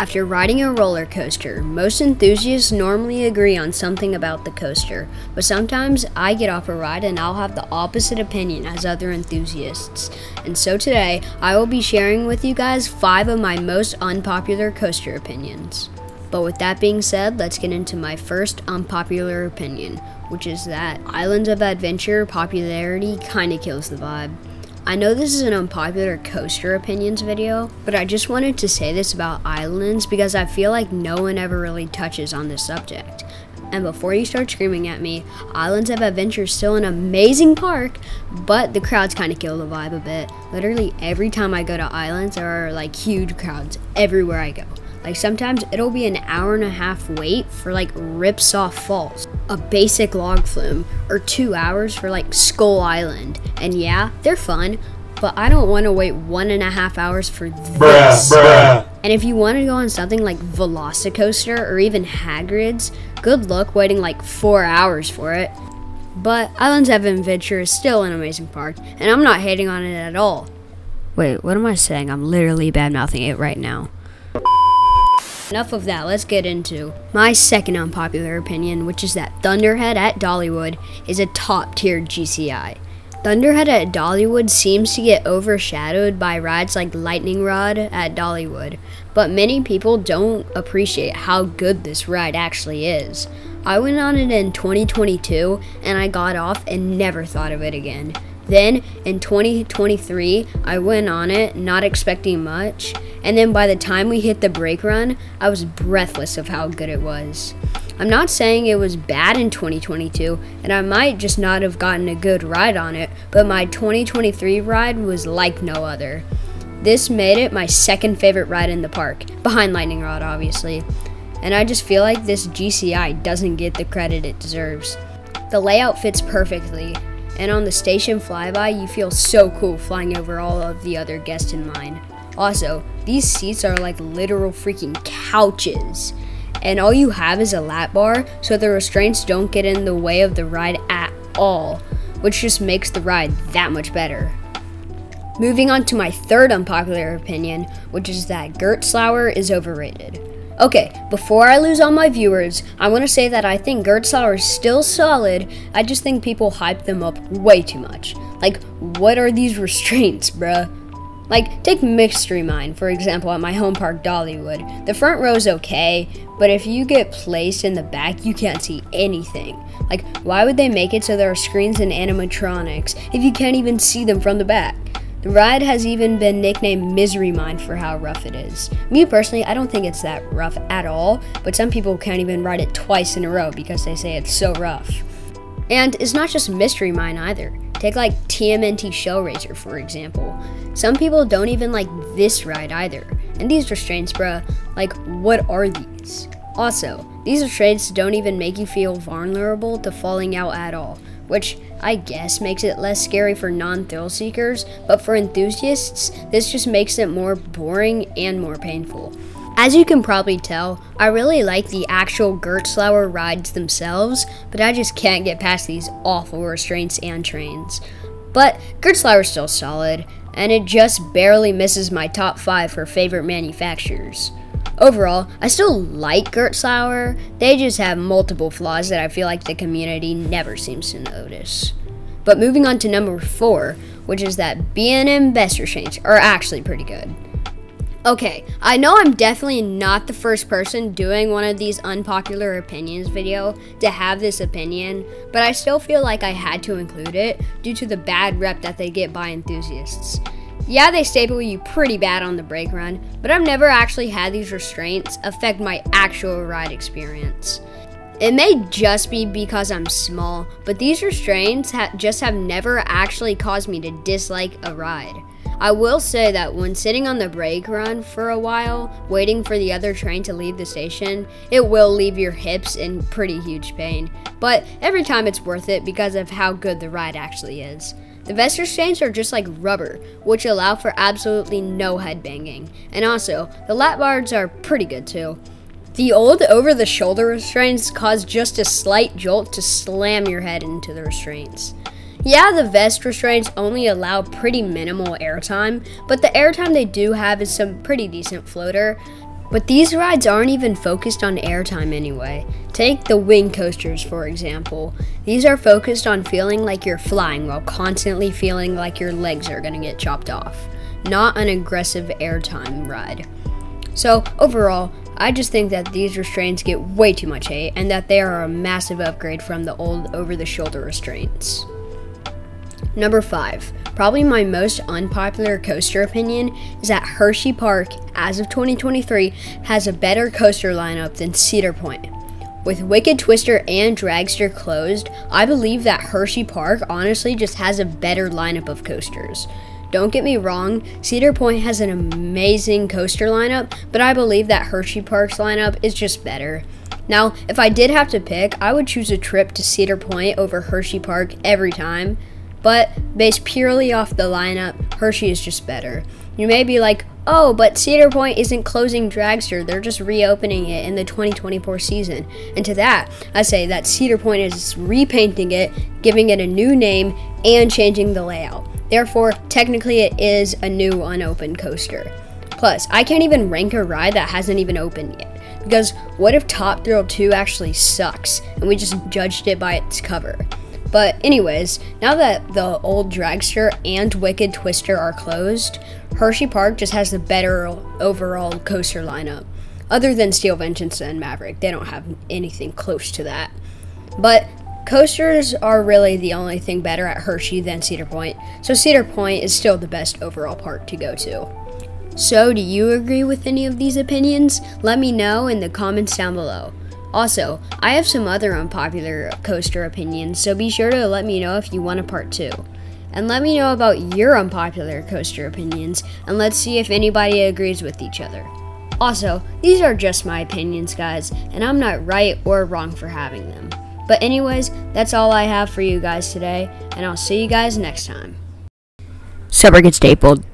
After riding a roller coaster, most enthusiasts normally agree on something about the coaster, but sometimes I get off a ride and I'll have the opposite opinion as other enthusiasts. And so today, I will be sharing with you guys 5 of my most unpopular coaster opinions. But with that being said, let's get into my first unpopular opinion, which is that Islands of Adventure popularity kinda kills the vibe. I know this is an unpopular coaster opinions video, but I just wanted to say this about Islands because I feel like no one ever really touches on this subject. And before you start screaming at me, Islands of Adventure is still an amazing park, but the crowds kind of kill the vibe a bit. Literally every time I go to Islands, there are like huge crowds everywhere I go. Like sometimes it'll be an hour-and-a-half wait for like Ripsaw Falls, a basic log flume, or 2 hours for like Skull Island. And yeah, they're fun, but I don't want to wait 1.5 hours for this. Bruh. And if you want to go on something like Velocicoaster or even Hagrid's, good luck waiting like 4 hours for it. But Islands of Adventure is still an amazing park, and I'm not hating on it at all. Wait, what am I saying? I'm literally bad-mouthing it right now. Enough of that, let's get into my second unpopular opinion, which is that Thunderhead at Dollywood is a top-tier GCI. Thunderhead at Dollywood seems to get overshadowed by rides like Lightning Rod at Dollywood, but many people don't appreciate how good this ride actually is. I went on it in 2022 and I got off and never thought of it again. Then, in 2023, I went on it, not expecting much, and then by the time we hit the brake run, I was breathless of how good it was. I'm not saying it was bad in 2022, and I might just not have gotten a good ride on it, but my 2023 ride was like no other. This made it my second favorite ride in the park, behind Lightning Rod, obviously. And I just feel like this GCI doesn't get the credit it deserves. The layout fits perfectly, and on the station flyby, you feel so cool flying over all of the other guests in line. Also, these seats are like literal freaking couches, and all you have is a lap bar, so the restraints don't get in the way of the ride at all, which just makes the ride that much better. Moving on to my third unpopular opinion, which is that Gerstlauer is overrated. Okay, before I lose all my viewers, I want to say that I think Gerstlauer is still solid. I just think people hype them up way too much. Like, what are these restraints, bruh? Like, take Mystery Mine, for example, at my home park, Dollywood. The front row's okay, but if you get placed in the back, you can't see anything. Like, why would they make it so there are screens and animatronics if you can't even see them from the back? The ride has even been nicknamed Misery Mine for how rough it is. Me personally, I don't think it's that rough at all, but some people can't even ride it twice in a row because they say it's so rough. And it's not just Mystery Mine either. Take like TMNT Shellraiser, for example. Some people don't even like this ride either. And these restraints, bruh, like what are these? Also, these restraints don't even make you feel vulnerable to falling out at all, which I guess makes it less scary for non-thrill seekers, but for enthusiasts, this just makes it more boring and more painful. As you can probably tell, I really like the actual Gerstlauer rides themselves, but I just can't get past these awful restraints and trains. But Gerstlauer is still solid, and it just barely misses my top 5 for favorite manufacturers. Overall, I still like Gerstlauer, they just have multiple flaws that I feel like the community never seems to notice. But moving on to number 4, which is that B&M best restraints are actually pretty good. Okay, I know I'm definitely not the first person doing one of these unpopular opinions video to have this opinion, but I still feel like I had to include it due to the bad rep that they get by enthusiasts. Yeah, they staple you pretty bad on the brake run, but I've never actually had these restraints affect my actual ride experience. It may just be because I'm small, but these restraints just have never actually caused me to dislike a ride. I will say that when sitting on the brake run for a while, waiting for the other train to leave the station, it will leave your hips in pretty huge pain, but every time it's worth it because of how good the ride actually is. The vest restraints are just like rubber, which allow for absolutely no headbanging. And also, the lap bars are pretty good too. The old over-the-shoulder restraints cause just a slight jolt to slam your head into the restraints. Yeah, the vest restraints only allow pretty minimal airtime, but the airtime they do have is some pretty decent floater. But these rides aren't even focused on airtime anyway. Take the wing coasters, for example. These are focused on feeling like you're flying while constantly feeling like your legs are going to get chopped off. Not an aggressive airtime ride. So overall, I just think that these restraints get way too much hate and that they are a massive upgrade from the old over-the-shoulder restraints. Number 5, probably my most unpopular coaster opinion is that Hershey Park, as of 2023, has a better coaster lineup than Cedar Point. With Wicked Twister and Dragster closed, I believe that Hershey Park honestly just has a better lineup of coasters. Don't get me wrong, Cedar Point has an amazing coaster lineup, but I believe that Hershey Park's lineup is just better. Now, if I did have to pick, I would choose a trip to Cedar Point over Hershey Park every time, but based purely off the lineup, Hershey is just better. You may be like, oh, but Cedar Point isn't closing Dragster, they're just reopening it in the 2024 season. And to that, I say that Cedar Point is repainting it, giving it a new name, and changing the layout. Therefore, technically it is a new unopened coaster. Plus, I can't even rank a ride that hasn't even opened yet. Because what if Top Thrill 2 actually sucks, and we just judged it by its cover? But anyways, now that the old Dragster and Wicked Twister are closed, Hershey Park just has the better overall coaster lineup. Other than Steel Vengeance and Maverick, they don't have anything close to that. But coasters are really the only thing better at Hershey than Cedar Point, so Cedar Point is still the best overall park to go to. So, do you agree with any of these opinions? Let me know in the comments down below. Also, I have some other unpopular coaster opinions, so be sure to let me know if you want a part 2. And let me know about your unpopular coaster opinions, and let's see if anybody agrees with each other. Also, these are just my opinions, guys, and I'm not right or wrong for having them. But anyways, that's all I have for you guys today, and I'll see you guys next time. Sucker gets stapled.